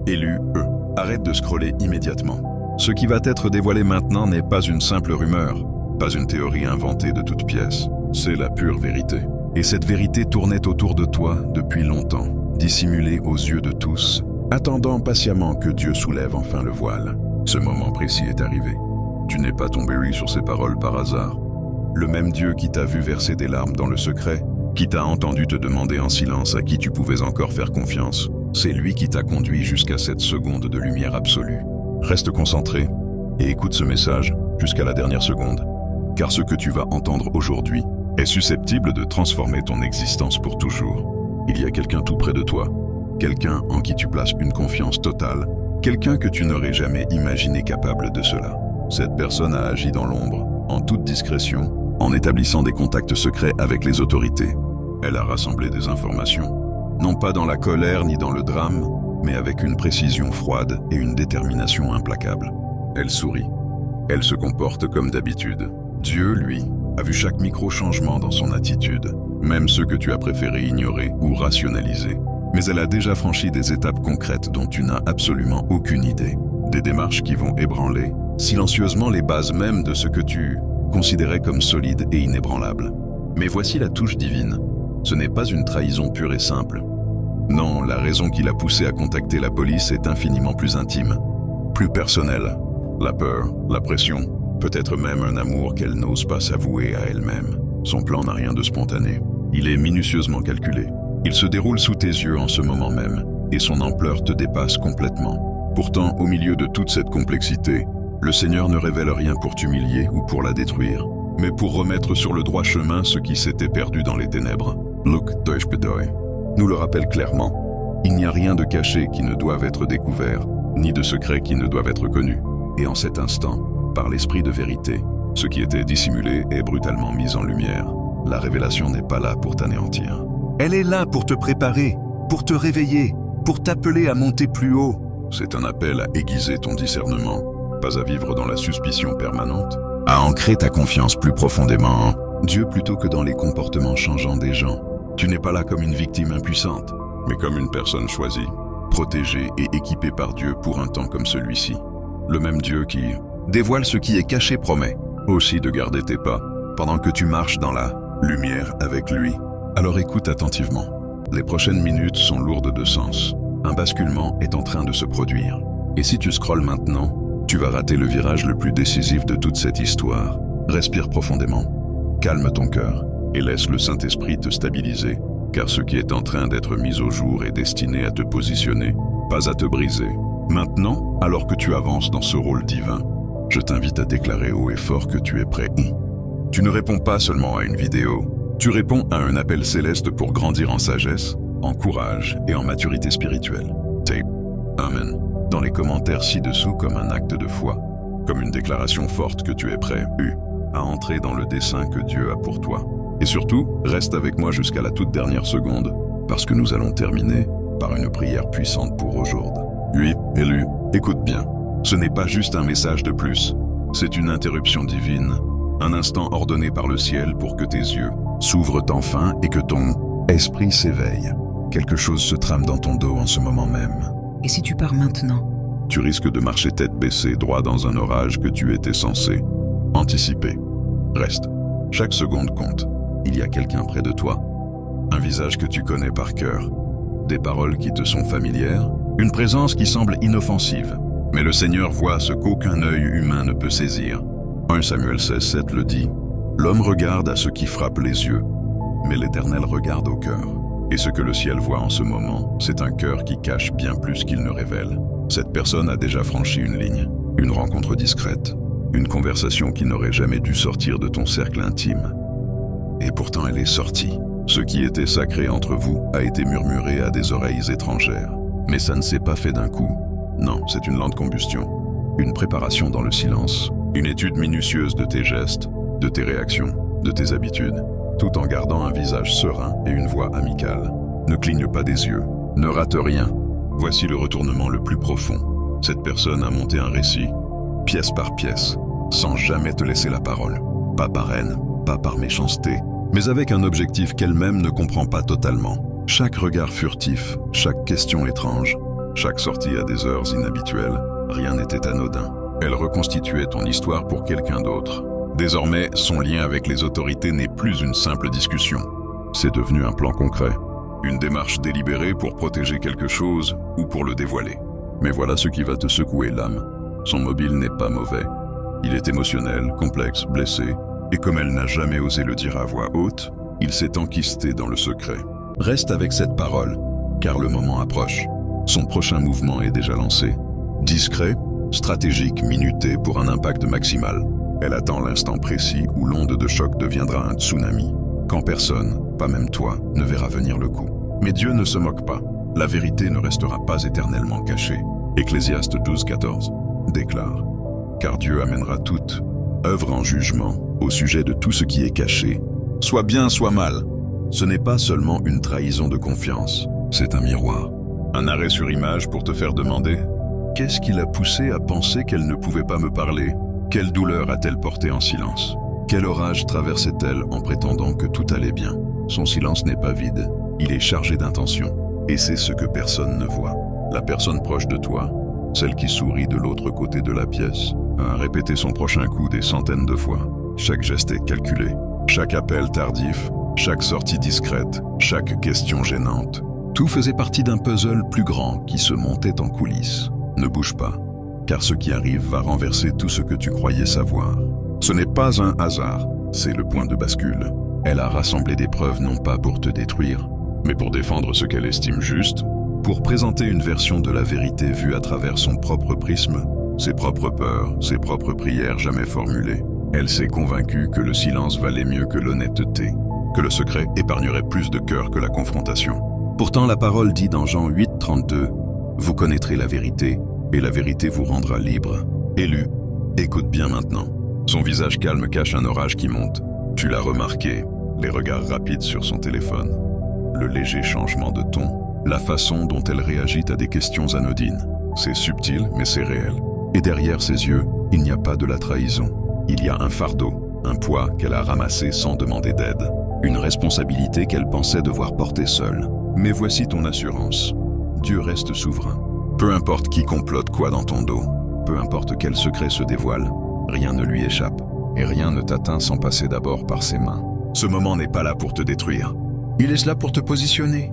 Élu E. Arrête de scroller immédiatement. Ce qui va être dévoilé maintenant n'est pas une simple rumeur, pas une théorie inventée de toutes pièces. C'est la pure vérité. Et cette vérité tournait autour de toi depuis longtemps, dissimulée aux yeux de tous, attendant patiemment que Dieu soulève enfin le voile. Ce moment précis est arrivé. Tu n'es pas tombé sur ces paroles par hasard. Le même Dieu qui t'a vu verser des larmes dans le secret, qui t'a entendu te demander en silence à qui tu pouvais encore faire confiance, c'est lui qui t'a conduit jusqu'à cette seconde de lumière absolue. Reste concentré et écoute ce message jusqu'à la dernière seconde, car ce que tu vas entendre aujourd'hui est susceptible de transformer ton existence pour toujours. Il y a quelqu'un tout près de toi, quelqu'un en qui tu places une confiance totale, quelqu'un que tu n'aurais jamais imaginé capable de cela. Cette personne a agi dans l'ombre, en toute discrétion, en établissant des contacts secrets avec les autorités. Elle a rassemblé des informations, non pas dans la colère ni dans le drame, mais avec une précision froide et une détermination implacable. Elle sourit. Elle se comporte comme d'habitude. Dieu, lui, a vu chaque micro-changement dans son attitude, même ceux que tu as préféré ignorer ou rationaliser. Mais elle a déjà franchi des étapes concrètes dont tu n'as absolument aucune idée. Des démarches qui vont ébranler silencieusement les bases mêmes de ce que tu considérais comme solide et inébranlable. Mais voici la touche divine. Ce n'est pas une trahison pure et simple. Non, la raison qui l'a poussée à contacter la police est infiniment plus intime, plus personnelle. La peur, la pression, peut-être même un amour qu'elle n'ose pas s'avouer à elle-même. Son plan n'a rien de spontané. Il est minutieusement calculé. Il se déroule sous tes yeux en ce moment même, et son ampleur te dépasse complètement. Pourtant, au milieu de toute cette complexité, le Seigneur ne révèle rien pour t'humilier ou pour la détruire, mais pour remettre sur le droit chemin ce qui s'était perdu dans les ténèbres. Luke Deutschbedoy nous le rappelle clairement. Il n'y a rien de caché qui ne doive être découvert, ni de secret qui ne doive être connu. Et en cet instant, par l'esprit de vérité, ce qui était dissimulé est brutalement mis en lumière. La révélation n'est pas là pour t'anéantir. Elle est là pour te préparer, pour te réveiller, pour t'appeler à monter plus haut. C'est un appel à aiguiser ton discernement, pas à vivre dans la suspicion permanente, à ancrer ta confiance plus profondément en Dieu plutôt que dans les comportements changeants des gens. Tu n'es pas là comme une victime impuissante, mais comme une personne choisie, protégée et équipée par Dieu pour un temps comme celui-ci. Le même Dieu qui dévoile ce qui est caché promet aussi de garder tes pas pendant que tu marches dans la lumière avec lui. Alors écoute attentivement. Les prochaines minutes sont lourdes de sens. Un basculement est en train de se produire. Et si tu scrolles maintenant, tu vas rater le virage le plus décisif de toute cette histoire. Respire profondément, calme ton cœur et laisse le Saint-Esprit te stabiliser, car ce qui est en train d'être mis au jour est destiné à te positionner, pas à te briser. Maintenant, alors que tu avances dans ce rôle divin, je t'invite à déclarer haut et fort que tu es prêt. Tu ne réponds pas seulement à une vidéo, tu réponds à un appel céleste pour grandir en sagesse, en courage et en maturité spirituelle. Tape Amen dans les commentaires ci-dessous comme un acte de foi, comme une déclaration forte que tu es prêt, à entrer dans le dessein que Dieu a pour toi. Et surtout, reste avec moi jusqu'à la toute dernière seconde, parce que nous allons terminer par une prière puissante pour aujourd'hui. Oui, élu, écoute bien. Ce n'est pas juste un message de plus, c'est une interruption divine, un instant ordonné par le ciel pour que tes yeux s'ouvrent enfin et que ton esprit s'éveille. Quelque chose se trame dans ton dos en ce moment même. Et si tu pars maintenant? Tu risques de marcher tête baissée droit dans un orage que tu étais censé anticiper. Reste. Chaque seconde compte. Il y a quelqu'un près de toi. Un visage que tu connais par cœur. Des paroles qui te sont familières. Une présence qui semble inoffensive. Mais le Seigneur voit ce qu'aucun œil humain ne peut saisir. 1 Samuel 16:7 le dit. L'homme regarde à ce qui frappe les yeux, mais l'Éternel regarde au cœur. Et ce que le ciel voit en ce moment, c'est un cœur qui cache bien plus qu'il ne révèle. Cette personne a déjà franchi une ligne, une rencontre discrète, une conversation qui n'aurait jamais dû sortir de ton cercle intime. Et pourtant elle est sortie. Ce qui était sacré entre vous a été murmuré à des oreilles étrangères. Mais ça ne s'est pas fait d'un coup. Non, c'est une lente combustion. Une préparation dans le silence. Une étude minutieuse de tes gestes, de tes réactions, de tes habitudes, tout en gardant un visage serein et une voix amicale. Ne cligne pas des yeux. Ne rate rien. Voici le retournement le plus profond. Cette personne a monté un récit, pièce par pièce, sans jamais te laisser la parole. Pas par haine, pas par méchanceté, mais avec un objectif qu'elle-même ne comprend pas totalement. Chaque regard furtif, chaque question étrange, Chaque sortie à des heures inhabituelles, rien n'était anodin. Elle reconstituait ton histoire pour quelqu'un d'autre. Désormais, son lien avec les autorités n'est plus une simple discussion. C'est devenu un plan concret. Une démarche délibérée pour protéger quelque chose ou pour le dévoiler. Mais voilà ce qui va te secouer l'âme. Son mobile n'est pas mauvais. Il est émotionnel, complexe, blessé, et comme elle n'a jamais osé le dire à voix haute, il s'est enquisté dans le secret. Reste avec cette parole, car le moment approche. Son prochain mouvement est déjà lancé. Discret, stratégique, minuté pour un impact maximal. Elle attend l'instant précis où l'onde de choc deviendra un tsunami. Quand personne, pas même toi, ne verra venir le coup. Mais Dieu ne se moque pas. La vérité ne restera pas éternellement cachée. Ecclésiaste 12:14 déclare « Car Dieu amènera toute œuvre en jugement au sujet de tout ce qui est caché. Soit bien, soit mal. Ce n'est pas seulement une trahison de confiance, c'est un miroir. Un arrêt sur image pour te faire demander « Qu'est-ce qui l'a poussée à penser qu'elle ne pouvait pas me parler? Quelle douleur a-t-elle porté en silence? Quel orage traversait-elle en prétendant que tout allait bien? Son silence n'est pas vide, il est chargé d'intention. Et c'est ce que personne ne voit. La personne proche de toi, celle qui sourit de l'autre côté de la pièce, a répété son prochain coup des centaines de fois. Chaque geste est calculé, chaque appel tardif, chaque sortie discrète, chaque question gênante. Tout faisait partie d'un puzzle plus grand qui se montait en coulisses. Ne bouge pas, car ce qui arrive va renverser tout ce que tu croyais savoir. Ce n'est pas un hasard, c'est le point de bascule. Elle a rassemblé des preuves non pas pour te détruire, mais pour défendre ce qu'elle estime juste, pour présenter une version de la vérité vue à travers son propre prisme, ses propres peurs, ses propres prières jamais formulées. Elle s'est convaincue que le silence valait mieux que l'honnêteté, que le secret épargnerait plus de cœur que la confrontation. Pourtant, la parole dit dans Jean 8:32, « Vous connaîtrez la vérité, et la vérité vous rendra libre. » Élu, écoute bien maintenant. Son visage calme cache un orage qui monte. Tu l'as remarqué, les regards rapides sur son téléphone, le léger changement de ton, la façon dont elle réagit à des questions anodines. C'est subtil, mais c'est réel. Et derrière ses yeux, il n'y a pas de la trahison. Il y a un fardeau, un poids qu'elle a ramassé sans demander d'aide. Une responsabilité qu'elle pensait devoir porter seule. Mais voici ton assurance. Dieu reste souverain. Peu importe qui complote quoi dans ton dos, peu importe quel secret se dévoile, rien ne lui échappe. Et rien ne t'atteint sans passer d'abord par ses mains. Ce moment n'est pas là pour te détruire. Il est là pour te positionner,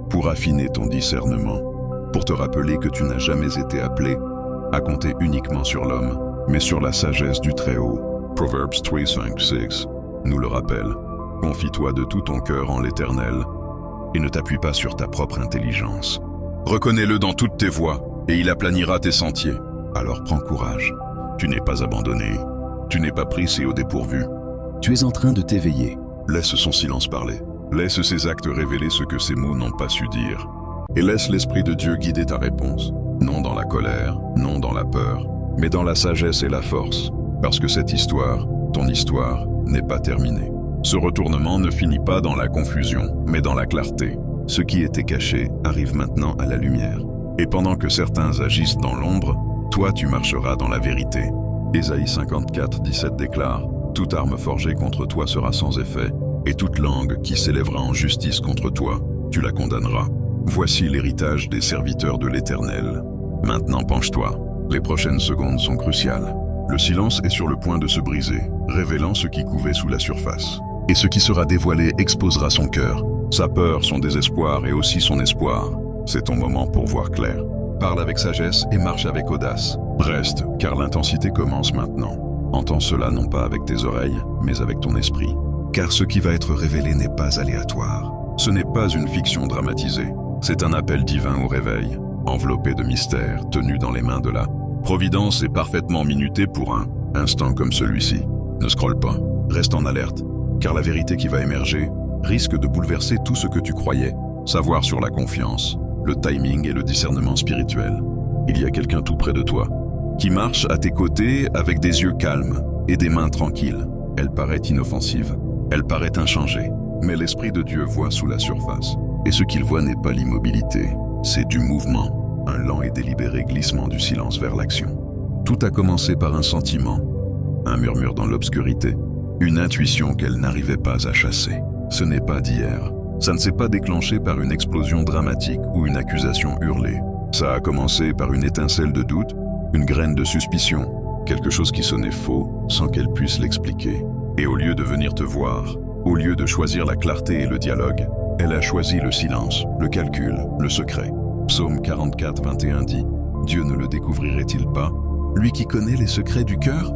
pour affiner ton discernement, pour te rappeler que tu n'as jamais été appelé à compter uniquement sur l'homme, mais sur la sagesse du Très-Haut. Proverbs 3:5-6 nous le rappelle. Confie-toi de tout ton cœur en l'Éternel et ne t'appuie pas sur ta propre intelligence. Reconnais-le dans toutes tes voies et il aplanira tes sentiers. Alors prends courage. Tu n'es pas abandonné. Tu n'es pas pris au dépourvu. Tu es en train de t'éveiller. Laisse son silence parler. Laisse ses actes révéler ce que ses mots n'ont pas su dire. Et laisse l'Esprit de Dieu guider ta réponse. Non dans la colère, non dans la peur, mais dans la sagesse et la force. Parce que cette histoire, ton histoire, n'est pas terminée. Ce retournement ne finit pas dans la confusion, mais dans la clarté. Ce qui était caché arrive maintenant à la lumière. Et pendant que certains agissent dans l'ombre, toi tu marcheras dans la vérité. Ésaïe 54:17 déclare « Toute arme forgée contre toi sera sans effet, et toute langue qui s'élèvera en justice contre toi, tu la condamneras. Voici l'héritage des serviteurs de l'Éternel. Maintenant penche-toi, les prochaines secondes sont cruciales. » Le silence est sur le point de se briser, révélant ce qui couvait sous la surface. Et ce qui sera dévoilé exposera son cœur, sa peur, son désespoir et aussi son espoir. C'est ton moment pour voir clair. Parle avec sagesse et marche avec audace. Reste, car l'intensité commence maintenant. Entends cela non pas avec tes oreilles, mais avec ton esprit. Car ce qui va être révélé n'est pas aléatoire. Ce n'est pas une fiction dramatisée. C'est un appel divin au réveil, enveloppé de mystère, tenu dans les mains de la providence et parfaitement minuté pour un instant comme celui-ci. Ne scrolle pas, reste en alerte, car la vérité qui va émerger risque de bouleverser tout ce que tu croyais, savoir sur la confiance, le timing et le discernement spirituel. Il y a quelqu'un tout près de toi, qui marche à tes côtés avec des yeux calmes et des mains tranquilles. Elle paraît inoffensive, elle paraît inchangée, mais l'Esprit de Dieu voit sous la surface. Et ce qu'il voit n'est pas l'immobilité, c'est du mouvement, un lent et délibéré glissement du silence vers l'action. Tout a commencé par un sentiment, un murmure dans l'obscurité, une intuition qu'elle n'arrivait pas à chasser. Ce n'est pas d'hier, ça ne s'est pas déclenché par une explosion dramatique ou une accusation hurlée. Ça a commencé par une étincelle de doute, une graine de suspicion, quelque chose qui sonnait faux sans qu'elle puisse l'expliquer. Et au lieu de venir te voir, au lieu de choisir la clarté et le dialogue, elle a choisi le silence, le calcul, le secret. Psaume 44, 21 dit « Dieu ne le découvrirait-il pas, lui qui connaît les secrets du cœur ?»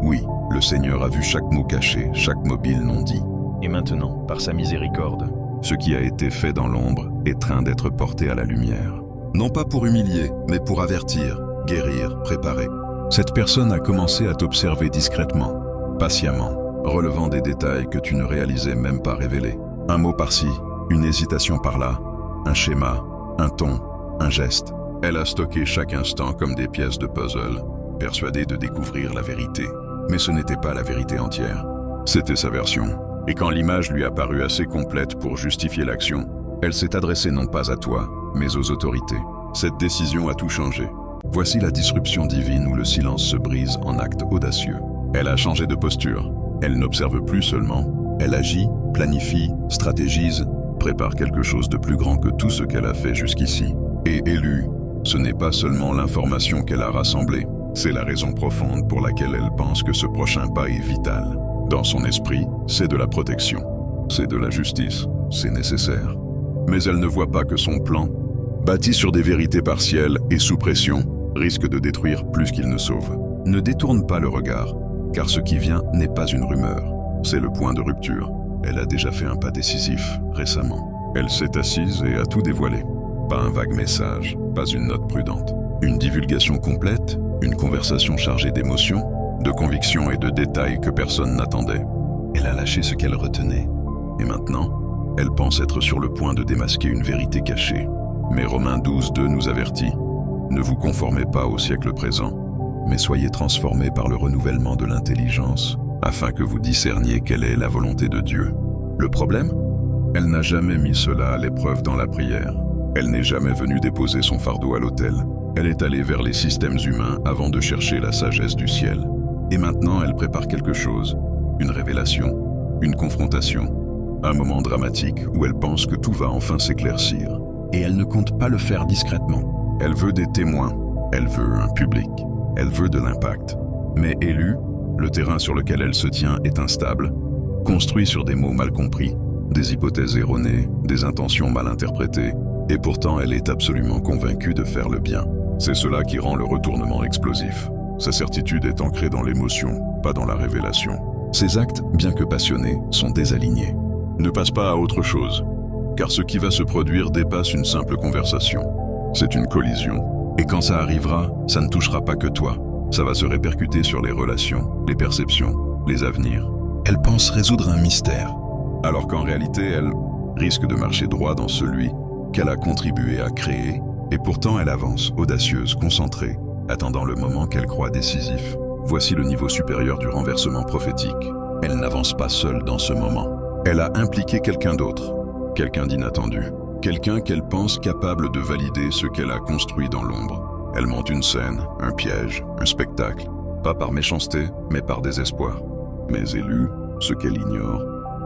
Oui, le Seigneur a vu chaque mot caché, chaque mobile non dit. Et maintenant, par sa miséricorde, ce qui a été fait dans l'ombre est train d'être porté à la lumière. Non pas pour humilier, mais pour avertir, guérir, préparer. Cette personne a commencé à t'observer discrètement, patiemment, relevant des détails que tu ne réalisais même pas révéler. Un mot par-ci, une hésitation par-là, un schéma, un ton, un geste. Elle a stocké chaque instant comme des pièces de puzzle, persuadée de découvrir la vérité. Mais ce n'était pas la vérité entière. C'était sa version. Et quand l'image lui a paru assez complète pour justifier l'action, elle s'est adressée non pas à toi, mais aux autorités. Cette décision a tout changé. Voici la disruption divine où le silence se brise en acte audacieux. Elle a changé de posture. Elle n'observe plus seulement. Elle agit, planifie, stratégise, prépare quelque chose de plus grand que tout ce qu'elle a fait jusqu'ici. Et élue, ce n'est pas seulement l'information qu'elle a rassemblée, c'est la raison profonde pour laquelle elle pense que ce prochain pas est vital. Dans son esprit, c'est de la protection, c'est de la justice, c'est nécessaire. Mais elle ne voit pas que son plan, bâti sur des vérités partielles et sous pression, risque de détruire plus qu'il ne sauve. Ne détourne pas le regard, car ce qui vient n'est pas une rumeur, c'est le point de rupture. Elle a déjà fait un pas décisif, récemment. Elle s'est assise et a tout dévoilé. Pas un vague message, pas une note prudente. Une divulgation complète, une conversation chargée d'émotions, de convictions et de détails que personne n'attendait. Elle a lâché ce qu'elle retenait. Et maintenant, elle pense être sur le point de démasquer une vérité cachée. Mais Romains 12:2 nous avertit « Ne vous conformez pas au siècle présent, mais soyez transformés par le renouvellement de l'intelligence, afin que vous discerniez quelle est la volonté de Dieu. » Le problème ? Elle n'a jamais mis cela à l'épreuve dans la prière. Elle n'est jamais venue déposer son fardeau à l'autel. Elle est allée vers les systèmes humains avant de chercher la sagesse du ciel. Et maintenant, elle prépare quelque chose, une révélation, une confrontation, un moment dramatique où elle pense que tout va enfin s'éclaircir. Et elle ne compte pas le faire discrètement. Elle veut des témoins, elle veut un public, elle veut de l'impact. Mais élue, le terrain sur lequel elle se tient est instable, construit sur des mots mal compris, des hypothèses erronées, des intentions mal interprétées, et pourtant elle est absolument convaincue de faire le bien. C'est cela qui rend le retournement explosif. Sa certitude est ancrée dans l'émotion, pas dans la révélation. Ses actes, bien que passionnés, sont désalignés. Ne passe pas à autre chose, car ce qui va se produire dépasse une simple conversation. C'est une collision. Et quand ça arrivera, ça ne touchera pas que toi. Ça va se répercuter sur les relations, les perceptions, les avenirs. Elle pense résoudre un mystère, alors qu'en réalité, elle risque de marcher droit dans celui qu'elle a contribué à créer, et pourtant elle avance, audacieuse, concentrée, attendant le moment qu'elle croit décisif. Voici le niveau supérieur du renversement prophétique. Elle n'avance pas seule dans ce moment. Elle a impliqué quelqu'un d'autre, quelqu'un d'inattendu, quelqu'un qu'elle pense capable de valider ce qu'elle a construit dans l'ombre. Elle monte une scène, un piège, un spectacle, pas par méchanceté, mais par désespoir. Mais élue, ce qu'elle ignore,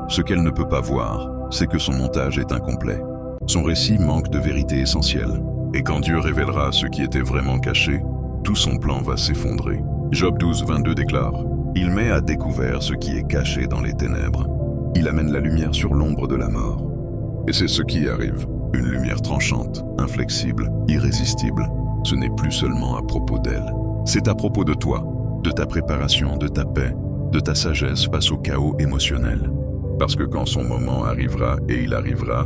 ce qu'elle ne peut pas voir, c'est que son montage est incomplet. Son récit manque de vérité essentielle. Et quand Dieu révélera ce qui était vraiment caché, tout son plan va s'effondrer. Job 12:22 déclare « Il met à découvert ce qui est caché dans les ténèbres. Il amène la lumière sur l'ombre de la mort. » Et c'est ce qui arrive. Une lumière tranchante, inflexible, irrésistible. Ce n'est plus seulement à propos d'elle. C'est à propos de toi, de ta préparation, de ta paix, de ta sagesse face au chaos émotionnel. Parce que quand son moment arrivera, et il arrivera,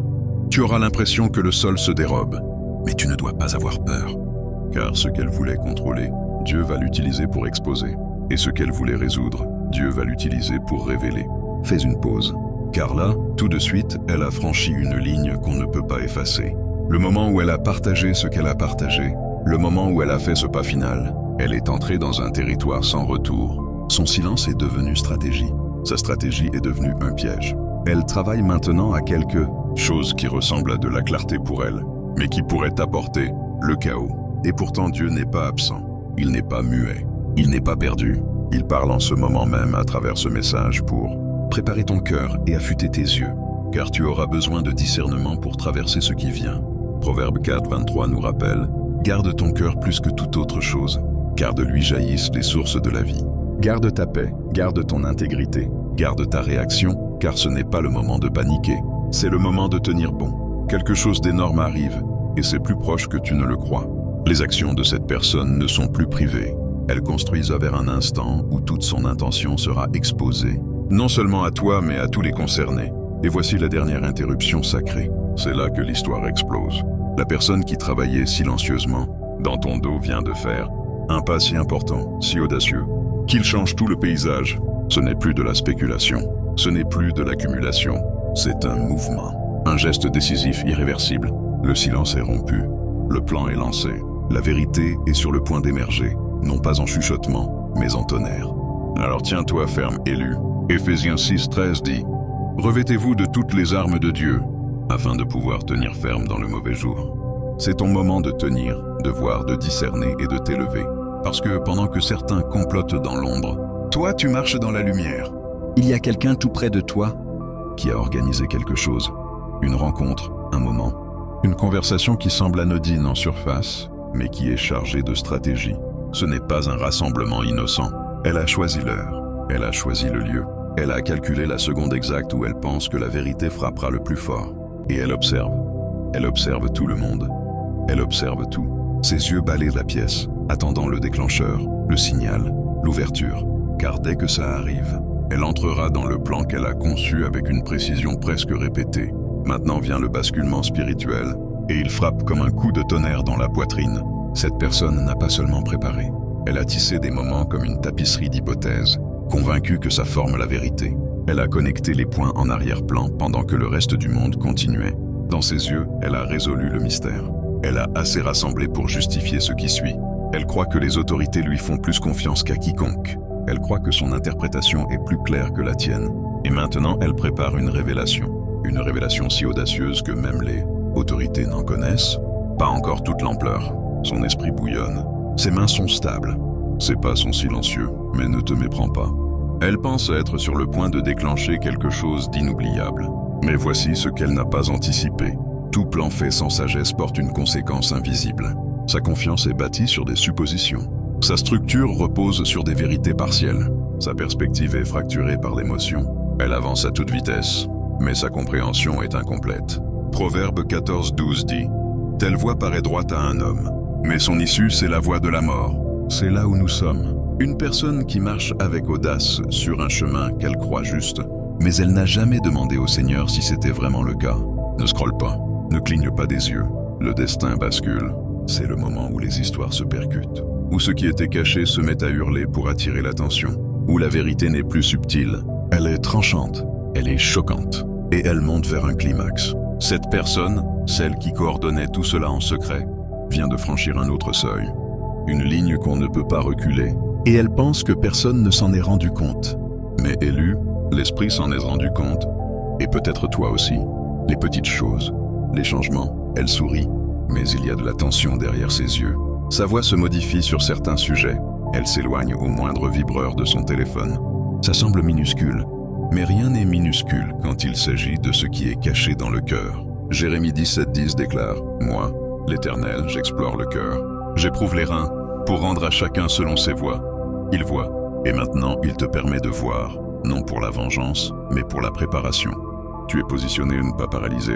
tu auras l'impression que le sol se dérobe. Mais tu ne dois pas avoir peur. Car ce qu'elle voulait contrôler, Dieu va l'utiliser pour exposer. Et ce qu'elle voulait résoudre, Dieu va l'utiliser pour révéler. Fais une pause. Car là, tout de suite, elle a franchi une ligne qu'on ne peut pas effacer. Le moment où elle a partagé ce qu'elle a partagé, le moment où elle a fait ce pas final, elle est entrée dans un territoire sans retour. Son silence est devenu stratégie. Sa stratégie est devenue un piège. Elle travaille maintenant à quelque chose qui ressemble à de la clarté pour elle, mais qui pourrait apporter le chaos. Et pourtant Dieu n'est pas absent, il n'est pas muet, il n'est pas perdu. Il parle en ce moment même à travers ce message pour préparer ton cœur et affûter tes yeux, car tu auras besoin de discernement pour traverser ce qui vient. Proverbe 4:23 nous rappelle Garde ton cœur plus que toute autre chose, car de lui jaillissent les sources de la vie. Garde ta paix, garde ton intégrité, garde ta réaction, car ce n'est pas le moment de paniquer, c'est le moment de tenir bon. Quelque chose d'énorme arrive, et c'est plus proche que tu ne le crois. Les actions de cette personne ne sont plus privées. Elles construisent vers un instant où toute son intention sera exposée, non seulement à toi, mais à tous les concernés. Et voici la dernière interruption sacrée. C'est là que l'histoire explose. La personne qui travaillait silencieusement dans ton dos vient de faire un pas si important, si audacieux, qu'il change tout le paysage. Ce n'est plus de la spéculation, ce n'est plus de l'accumulation, c'est un mouvement. Un geste décisif, irréversible. Le silence est rompu, le plan est lancé. La vérité est sur le point d'émerger, non pas en chuchotement, mais en tonnerre. Alors tiens-toi ferme, élu. Éphésiens 6:13 dit « Revêtez-vous de toutes les armes de Dieu, afin de pouvoir tenir ferme dans le mauvais jour. » C'est ton moment de tenir, de voir, de discerner et de t'élever. Parce que pendant que certains complotent dans l'ombre, toi tu marches dans la lumière. Il y a quelqu'un tout près de toi qui a organisé quelque chose. Une rencontre, un moment. Une conversation qui semble anodine en surface, mais qui est chargée de stratégie. Ce n'est pas un rassemblement innocent. Elle a choisi l'heure, elle a choisi le lieu. Elle a calculé la seconde exacte où elle pense que la vérité frappera le plus fort. Et elle observe. Elle observe tout le monde. Elle observe tout. Ses yeux balayent la pièce, attendant le déclencheur, le signal, l'ouverture. Car dès que ça arrive, elle entrera dans le plan qu'elle a conçu avec une précision presque répétée. Maintenant vient le basculement spirituel, et il frappe comme un coup de tonnerre dans la poitrine. Cette personne n'a pas seulement préparé. Elle a tissé des moments comme une tapisserie d'hypothèses, convaincue que ça forme la vérité. Elle a connecté les points en arrière-plan pendant que le reste du monde continuait. Dans ses yeux, elle a résolu le mystère. Elle a assez rassemblé pour justifier ce qui suit. Elle croit que les autorités lui font plus confiance qu'à quiconque. Elle croit que son interprétation est plus claire que la tienne. Et maintenant, elle prépare une révélation. Une révélation si audacieuse que même les autorités n'en connaissent pas encore toute l'ampleur. Son esprit bouillonne. Ses mains sont stables. Ses pas sont silencieux, mais ne te méprends pas. Elle pense être sur le point de déclencher quelque chose d'inoubliable. Mais voici ce qu'elle n'a pas anticipé. Tout plan fait sans sagesse porte une conséquence invisible. Sa confiance est bâtie sur des suppositions. Sa structure repose sur des vérités partielles. Sa perspective est fracturée par l'émotion. Elle avance à toute vitesse, mais sa compréhension est incomplète. Proverbe 14:12 dit « Telle voie paraît droite à un homme, mais son issue c'est la voie de la mort. » C'est là où nous sommes. Une personne qui marche avec audace sur un chemin qu'elle croit juste, mais elle n'a jamais demandé au Seigneur si c'était vraiment le cas. Ne scrolle pas, ne cligne pas des yeux. Le destin bascule. C'est le moment où les histoires se percutent, où ce qui était caché se met à hurler pour attirer l'attention, où la vérité n'est plus subtile. Elle est tranchante, elle est choquante, et elle monte vers un climax. Cette personne, celle qui coordonnait tout cela en secret, vient de franchir un autre seuil. Une ligne qu'on ne peut pas reculer. Et elle pense que personne ne s'en est rendu compte. Mais élu, l'esprit s'en est rendu compte. Et peut-être toi aussi. Les petites choses, les changements, elle sourit. Mais il y a de la tension derrière ses yeux. Sa voix se modifie sur certains sujets. Elle s'éloigne au moindre vibreur de son téléphone. Ça semble minuscule. Mais rien n'est minuscule quand il s'agit de ce qui est caché dans le cœur. Jérémie 17:10 déclare « Moi, l'Éternel, j'explore le cœur. J'éprouve les reins pour rendre à chacun selon ses voies. » Il voit, et maintenant il te permet de voir, non pour la vengeance, mais pour la préparation. Tu es positionné, ne pas paralysé.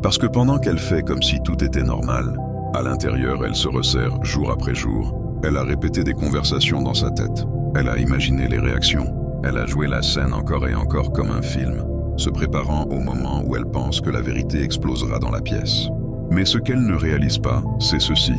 Parce que pendant qu'elle fait comme si tout était normal, à l'intérieur elle se resserre jour après jour. Elle a répété des conversations dans sa tête. Elle a imaginé les réactions. Elle a joué la scène encore et encore comme un film, se préparant au moment où elle pense que la vérité explosera dans la pièce. Mais ce qu'elle ne réalise pas, c'est ceci.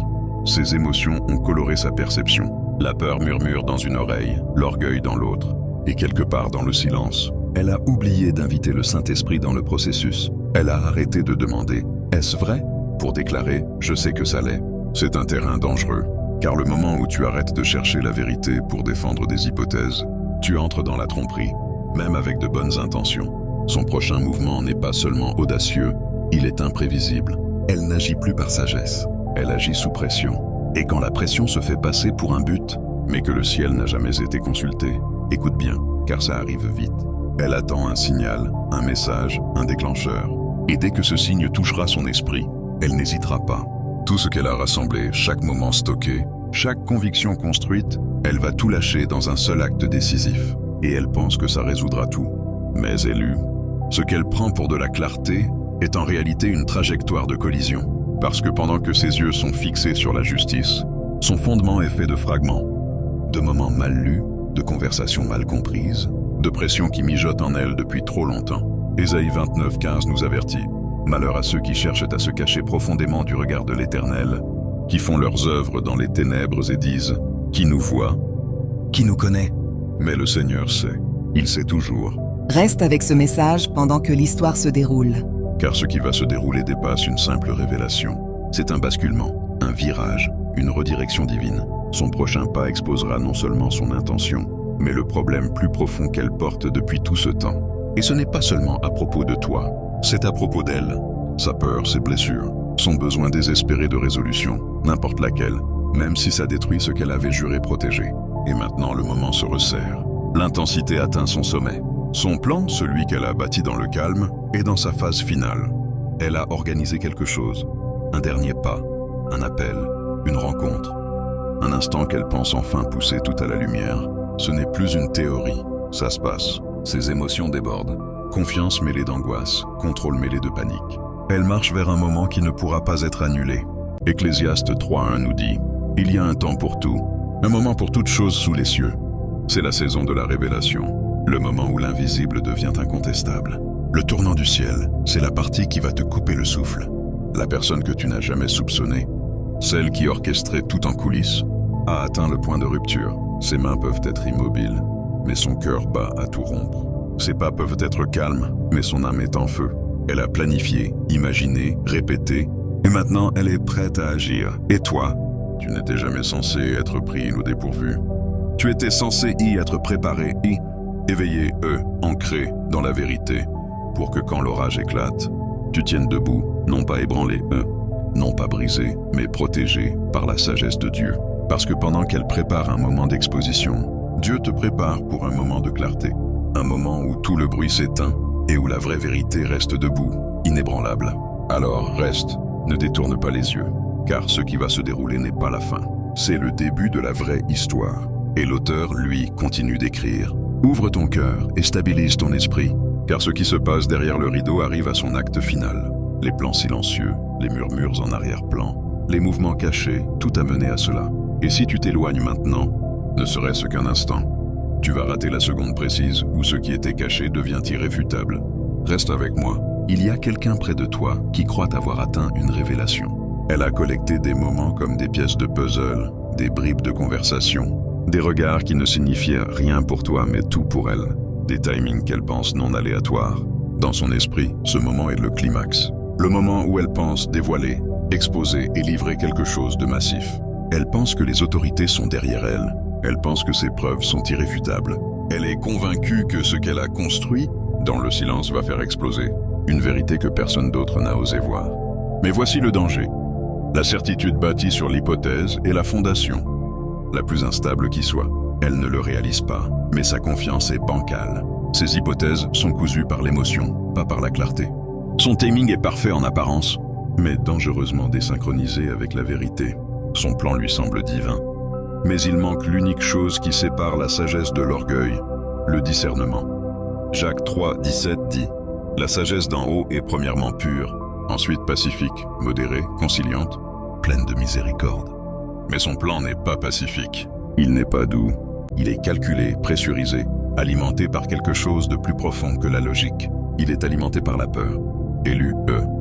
Ses émotions ont coloré sa perception. La peur murmure dans une oreille, l'orgueil dans l'autre. Et quelque part dans le silence, elle a oublié d'inviter le Saint-Esprit dans le processus. Elle a arrêté de demander « Est-ce vrai ?» pour déclarer « Je sais que ça l'est ». C'est un terrain dangereux, car le moment où tu arrêtes de chercher la vérité pour défendre des hypothèses, tu entres dans la tromperie, même avec de bonnes intentions. Son prochain mouvement n'est pas seulement audacieux, il est imprévisible. Elle n'agit plus par sagesse, elle agit sous pression. Et quand la pression se fait passer pour un but, mais que le ciel n'a jamais été consulté, écoute bien, car ça arrive vite. Elle attend un signal, un message, un déclencheur. Et dès que ce signe touchera son esprit, elle n'hésitera pas. Tout ce qu'elle a rassemblé, chaque moment stocké, chaque conviction construite, elle va tout lâcher dans un seul acte décisif. Et elle pense que ça résoudra tout. Mais élue, ce qu'elle prend pour de la clarté est en réalité une trajectoire de collision. Parce que pendant que ses yeux sont fixés sur la justice, son fondement est fait de fragments, de moments mal lus, de conversations mal comprises, de pressions qui mijotent en elle depuis trop longtemps. Ésaïe 29:15 nous avertit. Malheur à ceux qui cherchent à se cacher profondément du regard de l'Éternel, qui font leurs œuvres dans les ténèbres et disent « Qui nous voit? Qui nous connaît ?» Mais le Seigneur sait, il sait toujours. Reste avec ce message pendant que l'histoire se déroule. Car ce qui va se dérouler dépasse une simple révélation. C'est un basculement, un virage, une redirection divine. Son prochain pas exposera non seulement son intention, mais le problème plus profond qu'elle porte depuis tout ce temps. Et ce n'est pas seulement à propos de toi, c'est à propos d'elle. Sa peur, ses blessures, son besoin désespéré de résolution, n'importe laquelle, même si ça détruit ce qu'elle avait juré protéger. Et maintenant le moment se resserre. L'intensité atteint son sommet. Son plan, celui qu'elle a bâti dans le calme, est dans sa phase finale. Elle a organisé quelque chose, un dernier pas, un appel, une rencontre. Un instant qu'elle pense enfin pousser tout à la lumière. Ce n'est plus une théorie, ça se passe. Ses émotions débordent. Confiance mêlée d'angoisse, contrôle mêlé de panique. Elle marche vers un moment qui ne pourra pas être annulé. Ecclésiaste 3:1 nous dit « Il y a un temps pour tout, un moment pour toute chose sous les cieux. » C'est la saison de la révélation, le moment où l'invisible devient incontestable. Le tournant du ciel, c'est la partie qui va te couper le souffle. La personne que tu n'as jamais soupçonnée, celle qui orchestrait tout en coulisses, a atteint le point de rupture. Ses mains peuvent être immobiles, mais son cœur bat à tout rompre. Ses pas peuvent être calmes, mais son âme est en feu. Elle a planifié, imaginé, répété, et maintenant elle est prête à agir. Et toi, tu n'étais jamais censé être pris au dépourvu. Tu étais censé y être préparé, éveillé, ancré dans la vérité, pour que quand l'orage éclate, tu tiennes debout, non pas ébranlé, non pas brisé, mais protégé par la sagesse de Dieu. Parce que pendant qu'elle prépare un moment d'exposition, Dieu te prépare pour un moment de clarté. Un moment où tout le bruit s'éteint et où la vraie vérité reste debout, inébranlable. Alors reste, ne détourne pas les yeux, car ce qui va se dérouler n'est pas la fin. C'est le début de la vraie histoire. Et l'auteur, lui, continue d'écrire. Ouvre ton cœur et stabilise ton esprit, car ce qui se passe derrière le rideau arrive à son acte final. Les plans silencieux, les murmures en arrière-plan, les mouvements cachés, tout a mené à cela. Et si tu t'éloignes maintenant, ne serait-ce qu'un instant, tu vas rater la seconde précise où ce qui était caché devient irréfutable. Reste avec moi. Il y a quelqu'un près de toi qui croit avoir atteint une révélation. Elle a collecté des moments comme des pièces de puzzle, des bribes de conversation, des regards qui ne signifiaient rien pour toi mais tout pour elle, des timings qu'elle pense non aléatoires. Dans son esprit, ce moment est le climax. Le moment où elle pense dévoiler, exposer et livrer quelque chose de massif. Elle pense que les autorités sont derrière elle. Elle pense que ses preuves sont irréfutables. Elle est convaincue que ce qu'elle a construit, dans le silence, va faire exploser. Une vérité que personne d'autre n'a osé voir. Mais voici le danger. La certitude bâtie sur l'hypothèse est la fondation, la plus instable qui soit. Elle ne le réalise pas, mais sa confiance est bancale. Ses hypothèses sont cousues par l'émotion, pas par la clarté. Son timing est parfait en apparence, mais dangereusement désynchronisé avec la vérité. Son plan lui semble divin. Mais il manque l'unique chose qui sépare la sagesse de l'orgueil, le discernement. Jacques 3:17 dit « La sagesse d'en haut est premièrement pure, ensuite pacifique, modérée, conciliante, pleine de miséricorde. » Mais son plan n'est pas pacifique. Il n'est pas doux. Il est calculé, pressurisé, alimenté par quelque chose de plus profond que la logique. Il est alimenté par la peur. Élu,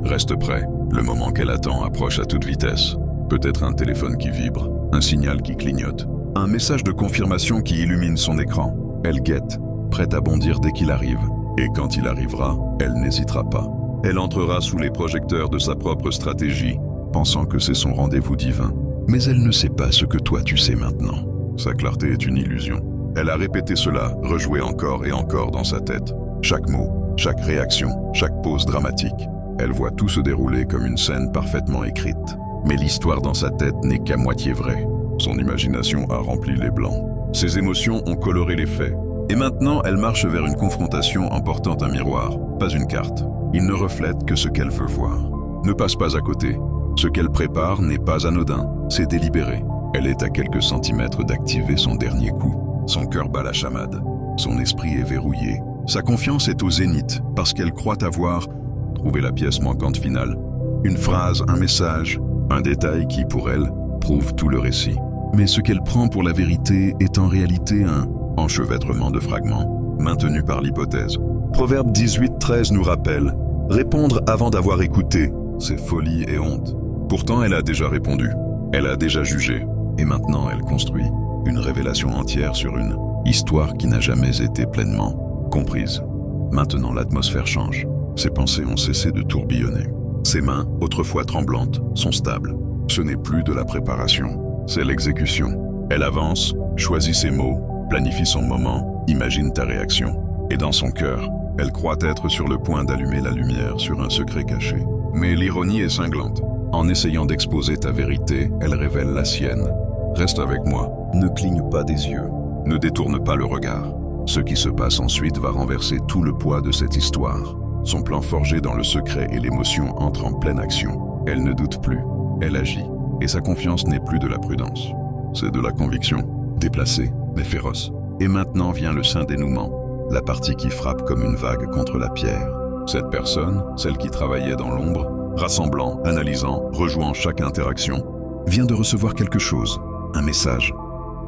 reste prêt. Le moment qu'elle attend approche à toute vitesse. Peut-être un téléphone qui vibre, un signal qui clignote, un message de confirmation qui illumine son écran. Elle guette, prête à bondir dès qu'il arrive. Et quand il arrivera, elle n'hésitera pas. Elle entrera sous les projecteurs de sa propre stratégie, pensant que c'est son rendez-vous divin. Mais elle ne sait pas ce que toi tu sais maintenant. Sa clarté est une illusion. Elle a répété cela, rejoué encore et encore dans sa tête. Chaque mot, chaque réaction, chaque pause dramatique. Elle voit tout se dérouler comme une scène parfaitement écrite. Mais l'histoire dans sa tête n'est qu'à moitié vraie. Son imagination a rempli les blancs. Ses émotions ont coloré les faits. Et maintenant, elle marche vers une confrontation en portant un miroir, pas une carte. Il ne reflète que ce qu'elle veut voir. Ne passe pas à côté. Ce qu'elle prépare n'est pas anodin, c'est délibéré. Elle est à quelques centimètres d'activer son dernier coup. Son cœur bat la chamade. Son esprit est verrouillé. Sa confiance est au zénith parce qu'elle croit avoir trouvé la pièce manquante finale. Une phrase, un message, un détail qui, pour elle, prouve tout le récit. Mais ce qu'elle prend pour la vérité est en réalité un enchevêtrement de fragments, maintenu par l'hypothèse. Proverbe 18:13 nous rappelle « Répondre avant d'avoir écouté, c'est folie et honte ». Pourtant, elle a déjà répondu, elle a déjà jugé, et maintenant elle construit une révélation entière sur une histoire qui n'a jamais été pleinement comprise. Maintenant, l'atmosphère change. Ses pensées ont cessé de tourbillonner. Ses mains, autrefois tremblantes, sont stables. Ce n'est plus de la préparation, c'est l'exécution. Elle avance, choisit ses mots, planifie son moment, imagine ta réaction. Et dans son cœur, elle croit être sur le point d'allumer la lumière sur un secret caché. Mais l'ironie est cinglante. En essayant d'exposer ta vérité, elle révèle la sienne. Reste avec moi, ne cligne pas des yeux, ne détourne pas le regard. Ce qui se passe ensuite va renverser tout le poids de cette histoire. Son plan forgé dans le secret et l'émotion entre en pleine action. Elle ne doute plus, elle agit. Et sa confiance n'est plus de la prudence. C'est de la conviction, déplacée, mais féroce. Et maintenant vient le saint dénouement, la partie qui frappe comme une vague contre la pierre. Cette personne, celle qui travaillait dans l'ombre, rassemblant, analysant, rejouant chaque interaction, vient de recevoir quelque chose, un message,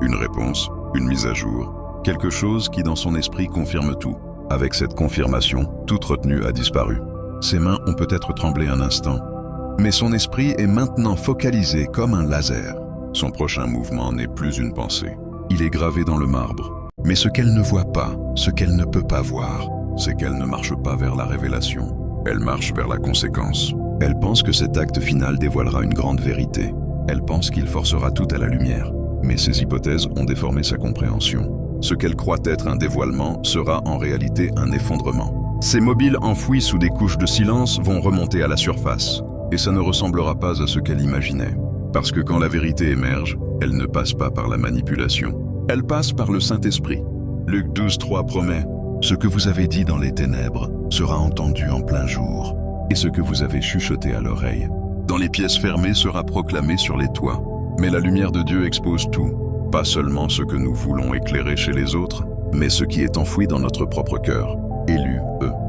une réponse, une mise à jour, quelque chose qui dans son esprit confirme tout. Avec cette confirmation, toute retenue a disparu. Ses mains ont peut-être tremblé un instant, mais son esprit est maintenant focalisé comme un laser. Son prochain mouvement n'est plus une pensée. Il est gravé dans le marbre. Mais ce qu'elle ne voit pas, ce qu'elle ne peut pas voir, c'est qu'elle ne marche pas vers la révélation. Elle marche vers la conséquence. Elle pense que cet acte final dévoilera une grande vérité. Elle pense qu'il forcera tout à la lumière. Mais ces hypothèses ont déformé sa compréhension. Ce qu'elle croit être un dévoilement sera en réalité un effondrement. Ces mobiles enfouis sous des couches de silence vont remonter à la surface. Et ça ne ressemblera pas à ce qu'elle imaginait. Parce que quand la vérité émerge, elle ne passe pas par la manipulation. Elle passe par le Saint-Esprit. Luc 12:3 promet « Ce que vous avez dit dans les ténèbres sera entendu en plein jour, et ce que vous avez chuchoté à l'oreille dans les pièces fermées sera proclamé sur les toits. » Mais la lumière de Dieu expose tout, pas seulement ce que nous voulons éclairer chez les autres, mais ce qui est enfoui dans notre propre cœur. Élu,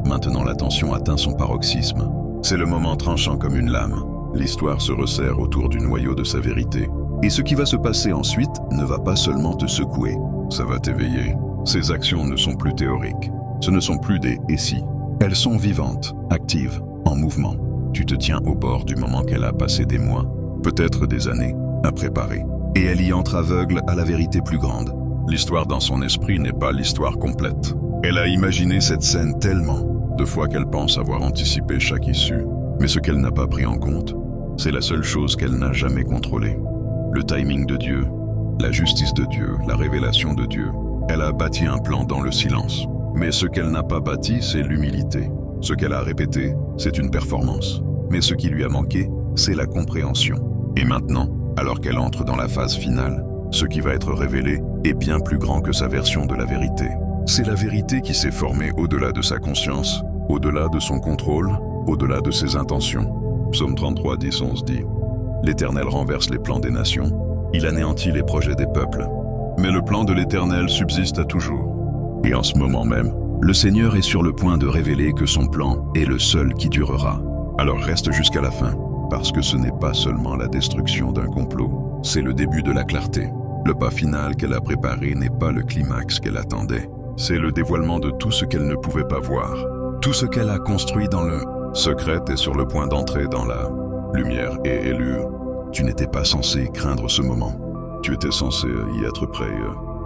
maintenant la tension atteint son paroxysme. C'est le moment tranchant comme une lame. L'histoire se resserre autour du noyau de sa vérité. Et ce qui va se passer ensuite ne va pas seulement te secouer, ça va t'éveiller. Ces actions ne sont plus théoriques. Ce ne sont plus des « et si ». Elles sont vivantes, actives, en mouvement. Tu te tiens au bord du moment qu'elle a passé des mois, peut-être des années, à préparer. Et elle y entre aveugle à la vérité plus grande. L'histoire dans son esprit n'est pas l'histoire complète. Elle a imaginé cette scène tellement de fois qu'elle pense avoir anticipé chaque issue. Mais ce qu'elle n'a pas pris en compte, c'est la seule chose qu'elle n'a jamais contrôlée. Le timing de Dieu, la justice de Dieu, la révélation de Dieu. Elle a bâti un plan dans le silence. Mais ce qu'elle n'a pas bâti, c'est l'humilité. Ce qu'elle a répété, c'est une performance. Mais ce qui lui a manqué, c'est la compréhension. Et maintenant, alors qu'elle entre dans la phase finale, ce qui va être révélé est bien plus grand que sa version de la vérité. C'est la vérité qui s'est formée au-delà de sa conscience, au-delà de son contrôle, au-delà de ses intentions. Psaume 33, 10, 11 dit « L'Éternel renverse les plans des nations, il anéantit les projets des peuples. Mais le plan de l'Éternel subsiste à toujours. » Et en ce moment même, le Seigneur est sur le point de révéler que son plan est le seul qui durera. Alors reste jusqu'à la fin, parce que ce n'est pas seulement la destruction d'un complot, c'est le début de la clarté. Le pas final qu'elle a préparé n'est pas le climax qu'elle attendait. C'est le dévoilement de tout ce qu'elle ne pouvait pas voir. Tout ce qu'elle a construit dans le secret est sur le point d'entrer dans la lumière et élu. Tu n'étais pas censé craindre ce moment. Tu étais censé y être prêt.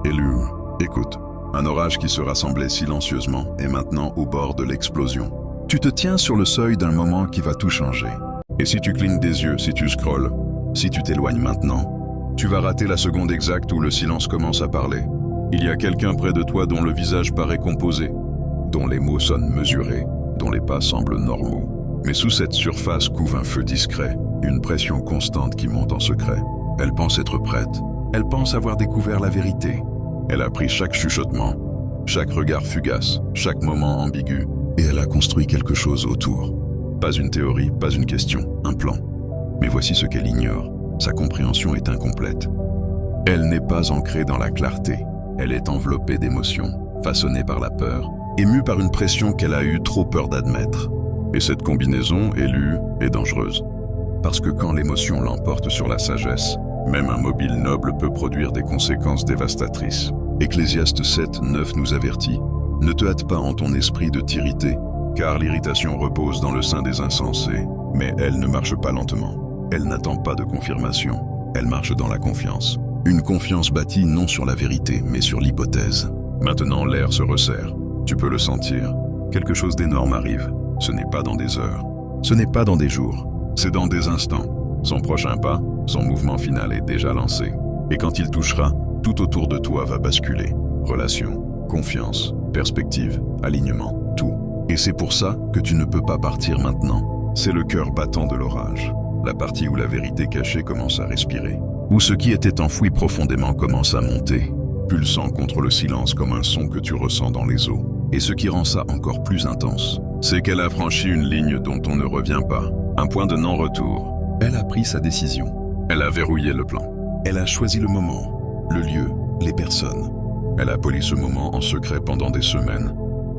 Élu, écoute. Un orage qui se rassemblait silencieusement est maintenant au bord de l'explosion. Tu te tiens sur le seuil d'un moment qui va tout changer. Et si tu clignes des yeux, si tu scrolles, si tu t'éloignes maintenant, tu vas rater la seconde exacte où le silence commence à parler. Il y a quelqu'un près de toi dont le visage paraît composé, dont les mots sonnent mesurés, dont les pas semblent normaux. Mais sous cette surface couve un feu discret, une pression constante qui monte en secret. Elle pense être prête. Elle pense avoir découvert la vérité. Elle a pris chaque chuchotement, chaque regard fugace, chaque moment ambigu, et elle a construit quelque chose autour. Pas une théorie, pas une question, un plan. Mais voici ce qu'elle ignore. Sa compréhension est incomplète. Elle n'est pas ancrée dans la clarté. Elle est enveloppée d'émotions, façonnée par la peur, émue par une pression qu'elle a eu trop peur d'admettre. Et cette combinaison, élue, est dangereuse. Parce que quand l'émotion l'emporte sur la sagesse, même un mobile noble peut produire des conséquences dévastatrices. Ecclésiaste 7, 9 nous avertit « Ne te hâte pas en ton esprit de t'irriter, car l'irritation repose dans le sein des insensés. Mais elle ne marche pas lentement. Elle n'attend pas de confirmation. Elle marche dans la confiance. Une confiance bâtie non sur la vérité, mais sur l'hypothèse. Maintenant, l'air se resserre. Tu peux le sentir. Quelque chose d'énorme arrive. Ce n'est pas dans des heures. Ce n'est pas dans des jours. C'est dans des instants. Son prochain pas, son mouvement final est déjà lancé. Et quand il touchera, tout autour de toi va basculer. Relations, confiance, perspective, alignement, tout. Et c'est pour ça que tu ne peux pas partir maintenant. C'est le cœur battant de l'orage. La partie où la vérité cachée commence à respirer. Où ce qui était enfoui profondément commence à monter, pulsant contre le silence comme un son que tu ressens dans les os. Et ce qui rend ça encore plus intense, c'est qu'elle a franchi une ligne dont on ne revient pas. Un point de non-retour. Elle a pris sa décision. Elle a verrouillé le plan. Elle a choisi le moment, le lieu, les personnes. Elle a poli ce moment en secret pendant des semaines,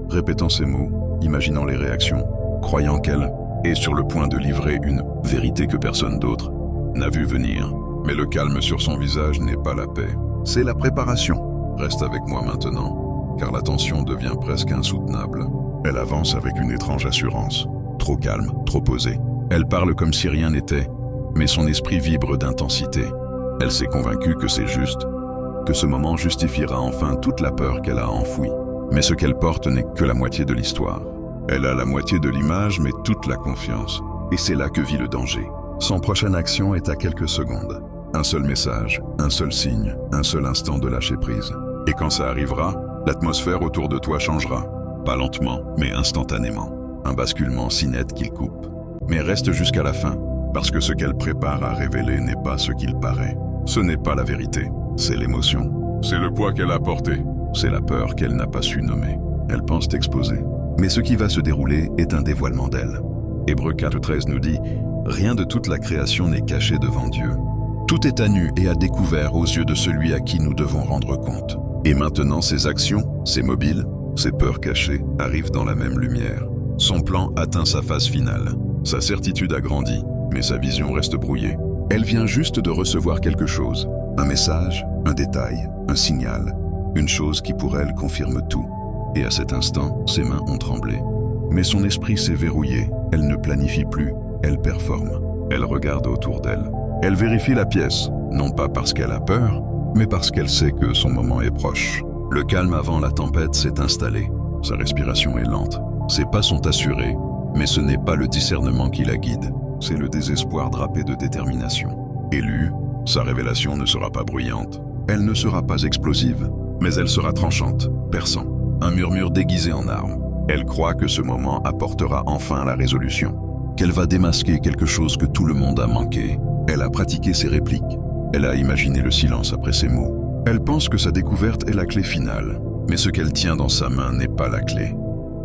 répétant ces mots, imaginant les réactions, croyant qu'elle est sur le point de livrer une vérité que personne d'autre n'a vu venir. Mais le calme sur son visage n'est pas la paix. C'est la préparation. Reste avec moi maintenant, car la tension devient presque insoutenable. Elle avance avec une étrange assurance. Trop calme, trop posée. Elle parle comme si rien n'était, mais son esprit vibre d'intensité. Elle s'est convaincue que c'est juste, que ce moment justifiera enfin toute la peur qu'elle a enfouie. Mais ce qu'elle porte n'est que la moitié de l'histoire. Elle a la moitié de l'image, mais toute la confiance. Et c'est là que vit le danger. Son prochaine action est à quelques secondes. Un seul message, un seul signe, un seul instant de lâcher prise. Et quand ça arrivera, l'atmosphère autour de toi changera. Pas lentement, mais instantanément. Un basculement si net qu'il coupe. Mais reste jusqu'à la fin, parce que ce qu'elle prépare à révéler n'est pas ce qu'il paraît. Ce n'est pas la vérité, c'est l'émotion. C'est le poids qu'elle a porté. C'est la peur qu'elle n'a pas su nommer. Elle pense t'exposer. Mais ce qui va se dérouler est un dévoilement d'elle. Hébreux 4,13 nous dit « Rien de toute la création n'est caché devant Dieu. Tout est à nu et à découvert aux yeux de celui à qui nous devons rendre compte. Et maintenant ses actions, ses mobiles, ses peurs cachées arrivent dans la même lumière. Son plan atteint sa phase finale. Sa certitude a grandi, mais sa vision reste brouillée. Elle vient juste de recevoir quelque chose. Un message, un détail, un signal. Une chose qui pour elle confirme tout. Et à cet instant, ses mains ont tremblé. Mais son esprit s'est verrouillé. Elle ne planifie plus, elle performe. Elle regarde autour d'elle. Elle vérifie la pièce, non pas parce qu'elle a peur, mais parce qu'elle sait que son moment est proche. Le calme avant la tempête s'est installé. Sa respiration est lente. Ses pas sont assurés, mais ce n'est pas le discernement qui la guide. C'est le désespoir drapé de détermination. Élue, sa révélation ne sera pas bruyante. Elle ne sera pas explosive, mais elle sera tranchante, perçant. Un murmure déguisé en arme. Elle croit que ce moment apportera enfin la résolution. Qu'elle va démasquer quelque chose que tout le monde a manqué. Elle a pratiqué ses répliques. Elle a imaginé le silence après ses mots. Elle pense que sa découverte est la clé finale. Mais ce qu'elle tient dans sa main n'est pas la clé.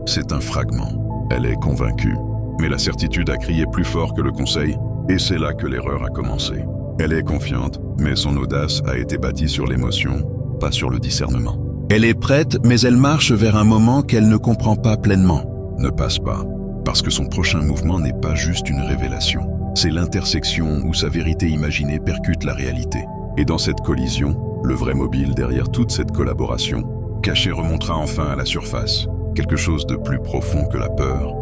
C'est un fragment. Elle est convaincue. Mais la certitude a crié plus fort que le conseil, et c'est là que l'erreur a commencé. Elle est confiante, mais son audace a été bâtie sur l'émotion, pas sur le discernement. Elle est prête, mais elle marche vers un moment qu'elle ne comprend pas pleinement. Ne passe pas, parce que son prochain mouvement n'est pas juste une révélation. C'est l'intersection où sa vérité imaginée percute la réalité. Et dans cette collision, le vrai mobile derrière toute cette collaboration, caché remontera enfin à la surface. Quelque chose de plus profond que la peur,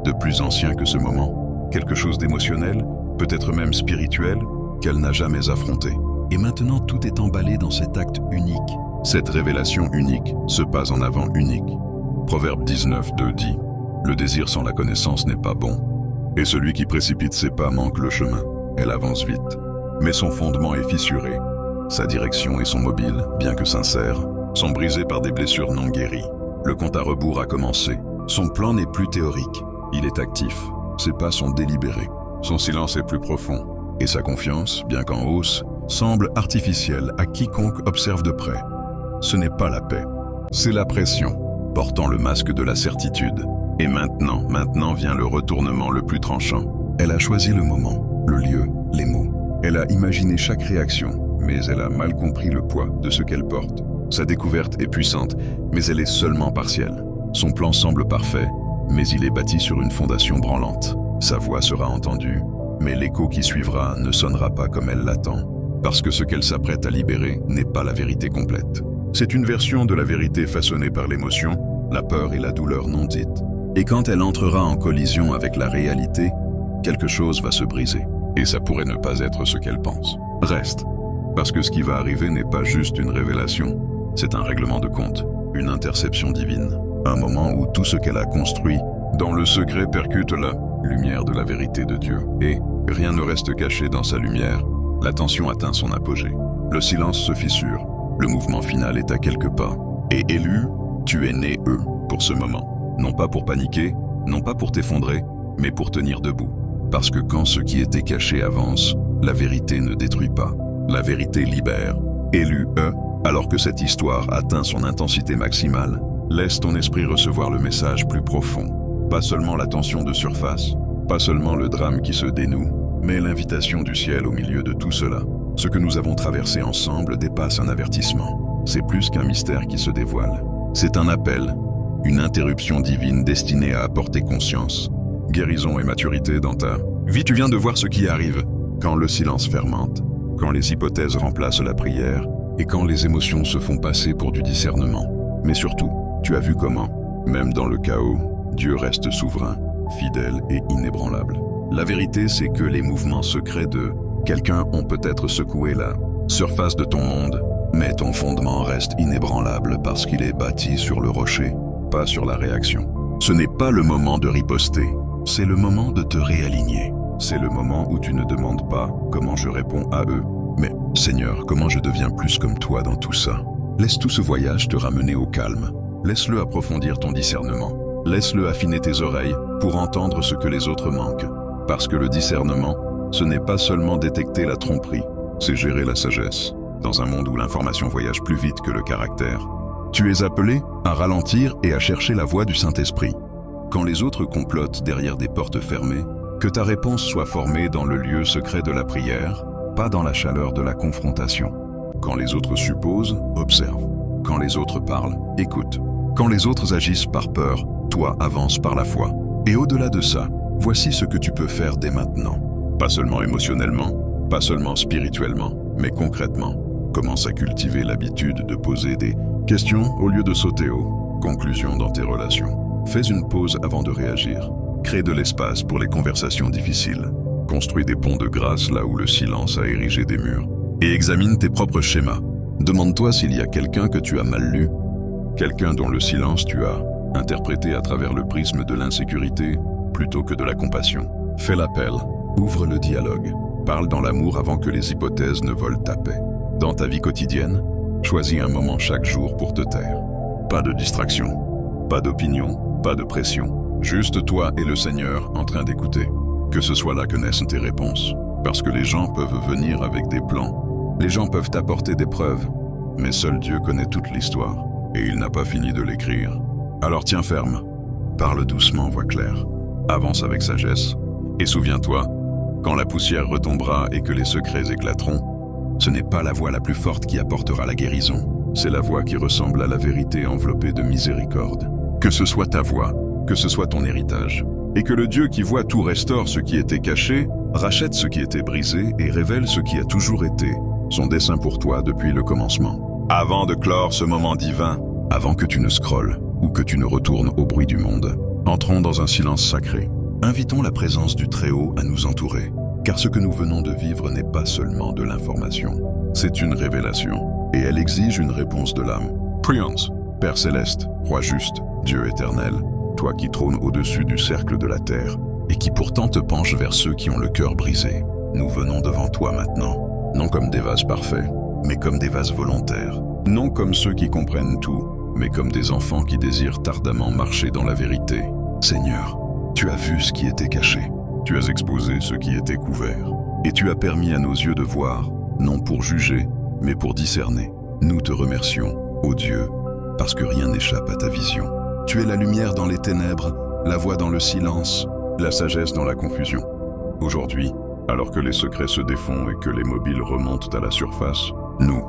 de plus ancien que ce moment, quelque chose d'émotionnel, peut-être même spirituel, qu'elle n'a jamais affronté. Et maintenant tout est emballé dans cet acte unique. Cette révélation unique se passe en avant unique. Proverbe 19:2 dit « Le désir sans la connaissance n'est pas bon, et celui qui précipite ses pas manque le chemin. Elle avance vite, mais son fondement est fissuré. Sa direction et son mobile, bien que sincères, sont brisés par des blessures non guéries. Le compte à rebours a commencé. Son plan n'est plus théorique, il est actif. Ses pas sont délibérés. Son silence est plus profond. Et sa confiance, bien qu'en hausse, semble artificielle à quiconque observe de près. Ce n'est pas la paix, c'est la pression, portant le masque de la certitude. Et maintenant vient le retournement le plus tranchant. Elle a choisi le moment, le lieu, Elle a imaginé chaque réaction, mais elle a mal compris le poids de ce qu'elle porte. Sa découverte est puissante, mais elle est seulement partielle. Son plan semble parfait, mais il est bâti sur une fondation branlante. Sa voix sera entendue, mais l'écho qui suivra ne sonnera pas comme elle l'attend, parce que ce qu'elle s'apprête à libérer n'est pas la vérité complète. C'est une version de la vérité façonnée par l'émotion, la peur et la douleur non dites. Et quand elle entrera en collision avec la réalité, quelque chose va se briser. Et ça pourrait ne pas être ce qu'elle pense. Reste, parce que ce qui va arriver n'est pas juste une révélation, c'est un règlement de compte, une interception divine. Un moment où tout ce qu'elle a construit, dans le secret percute la lumière de la vérité de Dieu. Et rien ne reste caché dans sa lumière, la tension atteint son apogée. Le silence se fissure, le mouvement final est à quelques pas. Et élu, tu es né pour ce moment. Non pas pour paniquer, non pas pour t'effondrer, mais pour tenir debout. Parce que quand ce qui était caché avance, la vérité ne détruit pas. La vérité libère. Élu alors que cette histoire atteint son intensité maximale, laisse ton esprit recevoir le message plus profond. Pas seulement la tension de surface, pas seulement le drame qui se dénoue, mais l'invitation du ciel au milieu de tout cela. Ce que nous avons traversé ensemble dépasse un avertissement. C'est plus qu'un mystère qui se dévoile. C'est un appel, une interruption divine destinée à apporter conscience, guérison et maturité dans ta vie. Tu viens de voir ce qui arrive quand le silence fermente, quand les hypothèses remplacent la prière et quand les émotions se font passer pour du discernement. Mais surtout, tu as vu comment, même dans le chaos, Dieu reste souverain, fidèle et inébranlable. La vérité, c'est que les mouvements secrets de quelqu'un ont peut-être secoué la surface de ton monde, mais ton fondement reste inébranlable parce qu'il est bâti sur le rocher, pas sur la réaction. Ce n'est pas le moment de riposter, c'est le moment de te réaligner. C'est le moment où tu ne demandes pas comment je réponds à eux, mais Seigneur, comment je deviens plus comme toi dans tout ça. Laisse tout ce voyage te ramener au calme. Laisse-le approfondir ton discernement. Laisse-le affiner tes oreilles pour entendre ce que les autres manquent. Parce que le discernement, ce n'est pas seulement détecter la tromperie, c'est gérer la sagesse. Dans un monde où l'information voyage plus vite que le caractère, tu es appelé à ralentir et à chercher la voix du Saint-Esprit. Quand les autres complotent derrière des portes fermées, que ta réponse soit formée dans le lieu secret de la prière, pas dans la chaleur de la confrontation. Quand les autres supposent, observe. Quand les autres parlent, écoute. Quand les autres agissent par peur, toi avance par la foi. Et au-delà de ça, voici ce que tu peux faire dès maintenant. Pas seulement émotionnellement, pas seulement spirituellement, mais concrètement. Commence à cultiver l'habitude de poser des questions au lieu de sauter aux conclusions dans tes relations. Fais une pause avant de réagir. Crée de l'espace pour les conversations difficiles. Construis des ponts de grâce là où le silence a érigé des murs. Et examine tes propres schémas. Demande-toi s'il y a quelqu'un que tu as mal lu, quelqu'un dont le silence tu as interprété à travers le prisme de l'insécurité plutôt que de la compassion. Fais l'appel, ouvre le dialogue, parle dans l'amour avant que les hypothèses ne volent ta paix. Dans ta vie quotidienne, choisis un moment chaque jour pour te taire. Pas de distraction, pas d'opinion, pas de pression. Juste toi et le Seigneur en train d'écouter. Que ce soit là que naissent tes réponses. Parce que les gens peuvent venir avec des plans. Les gens peuvent t'apporter des preuves. Mais seul Dieu connaît toute l'histoire. Et il n'a pas fini de l'écrire. Alors tiens ferme. Parle doucement, voix claire. Avance avec sagesse. Et souviens-toi, quand la poussière retombera et que les secrets éclateront, ce n'est pas la voix la plus forte qui apportera la guérison. C'est la voix qui ressemble à la vérité enveloppée de miséricorde. Que ce soit ta voix, que ce soit ton héritage. Et que le Dieu qui voit tout restaure ce qui était caché, rachète ce qui était brisé et révèle ce qui a toujours été, son dessein pour toi depuis le commencement. Avant de clore ce moment divin, avant que tu ne scrolles ou que tu ne retournes au bruit du monde, entrons dans un silence sacré. Invitons la présence du Très-Haut à nous entourer, car ce que nous venons de vivre n'est pas seulement de l'information, c'est une révélation, et elle exige une réponse de l'âme. Prions, Père Céleste, Roi juste, Dieu éternel, toi qui trônes au-dessus du cercle de la terre, et qui pourtant te penches vers ceux qui ont le cœur brisé. Nous venons devant toi maintenant, non comme des vases parfaits, mais comme des vases volontaires. Non comme ceux qui comprennent tout, mais comme des enfants qui désirent ardemment marcher dans la vérité. Seigneur, tu as vu ce qui était caché, tu as exposé ce qui était couvert, et tu as permis à nos yeux de voir, non pour juger, mais pour discerner. Nous te remercions, ô Dieu, parce que rien n'échappe à ta vision. Tu es la lumière dans les ténèbres, la voix dans le silence, la sagesse dans la confusion. Aujourd'hui, alors que les secrets se défont et que les mobiles remontent à la surface, nous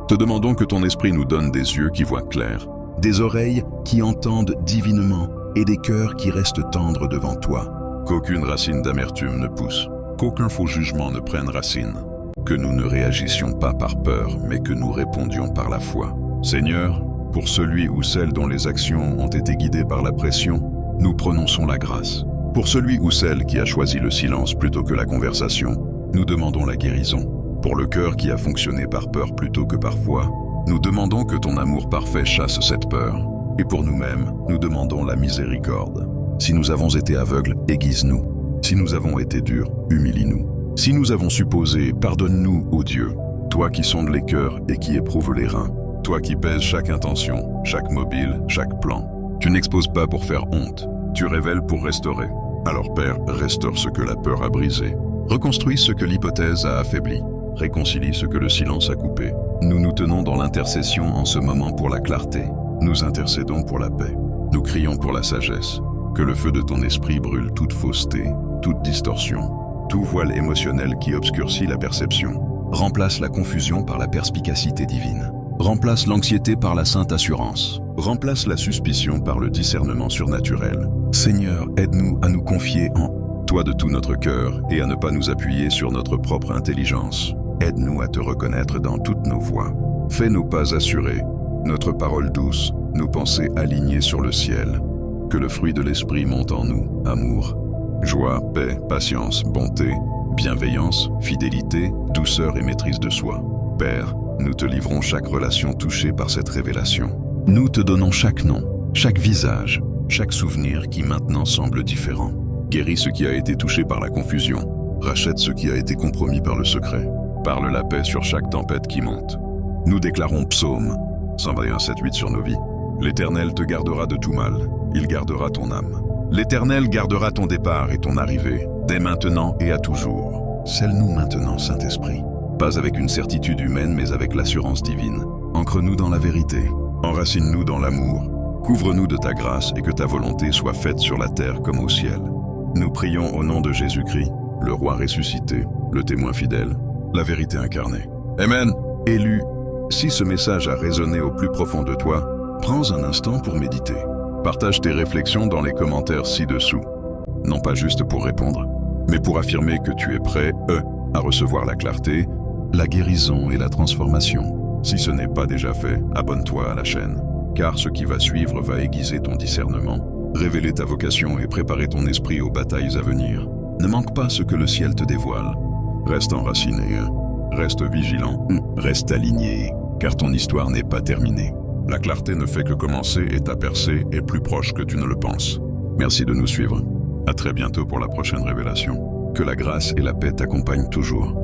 te demandons que ton esprit nous donne des yeux qui voient clair, des oreilles qui entendent divinement et des cœurs qui restent tendres devant toi. Qu'aucune racine d'amertume ne pousse, qu'aucun faux jugement ne prenne racine, que nous ne réagissions pas par peur, mais que nous répondions par la foi. Seigneur, pour celui ou celle dont les actions ont été guidées par la pression, nous prononçons la grâce. Pour celui ou celle qui a choisi le silence plutôt que la conversation, nous demandons la guérison. Pour le cœur qui a fonctionné par peur plutôt que par foi, nous demandons que ton amour parfait chasse cette peur. Et pour nous-mêmes, nous demandons la miséricorde. Si nous avons été aveugles, aiguise-nous. Si nous avons été durs, humilie-nous. Si nous avons supposé, pardonne-nous, ô Dieu. Toi qui sondes les cœurs et qui éprouves les reins. Toi qui pèses chaque intention, chaque mobile, chaque plan. Tu n'exposes pas pour faire honte. Tu révèles pour restaurer. Alors Père, restaure ce que la peur a brisé. Reconstruis ce que l'hypothèse a affaibli. Réconcilie ce que le silence a coupé. Nous nous tenons dans l'intercession en ce moment pour la clarté. Nous intercédons pour la paix. Nous crions pour la sagesse. Que le feu de ton esprit brûle toute fausseté, toute distorsion, tout voile émotionnel qui obscurcit la perception. Remplace la confusion par la perspicacité divine. Remplace l'anxiété par la sainte assurance. Remplace la suspicion par le discernement surnaturel. Seigneur, aide-nous à nous confier en toi de tout notre cœur et à ne pas nous appuyer sur notre propre intelligence. Aide-nous à te reconnaître dans toutes nos voies. Fais nos pas assurés, notre parole douce, nos pensées alignées sur le ciel. Que le fruit de l'esprit monte en nous, amour, joie, paix, patience, bonté, bienveillance, fidélité, douceur et maîtrise de soi. Père, nous te livrons chaque relation touchée par cette révélation. Nous te donnons chaque nom, chaque visage, chaque souvenir qui maintenant semble différent. Guéris ce qui a été touché par la confusion. Rachète ce qui a été compromis par le secret. Parle la paix sur chaque tempête qui monte. Nous déclarons Psaume 121:7-8 sur nos vies. L'Éternel te gardera de tout mal. Il gardera ton âme. L'Éternel gardera ton départ et ton arrivée, dès maintenant et à toujours. Scelle-nous maintenant, Saint-Esprit. Pas avec une certitude humaine, mais avec l'assurance divine. Ancre-nous dans la vérité. Enracine-nous dans l'amour. Couvre-nous de ta grâce et que ta volonté soit faite sur la terre comme au ciel. Nous prions au nom de Jésus-Christ, le roi ressuscité, le témoin fidèle, la vérité incarnée. Amen. Élu, si ce message a résonné au plus profond de toi, prends un instant pour méditer. Partage tes réflexions dans les commentaires ci-dessous. Non pas juste pour répondre, mais pour affirmer que tu es prêt, à recevoir la clarté, la guérison et la transformation. Si ce n'est pas déjà fait, abonne-toi à la chaîne, car ce qui va suivre va aiguiser ton discernement, révéler ta vocation et préparer ton esprit aux batailles à venir. Ne manque pas ce que le ciel te dévoile. Reste enraciné, reste vigilant, reste aligné, car ton histoire n'est pas terminée. La clarté ne fait que commencer et ta percée est plus proche que tu ne le penses. Merci de nous suivre. À très bientôt pour la prochaine révélation. Que la grâce et la paix t'accompagnent toujours.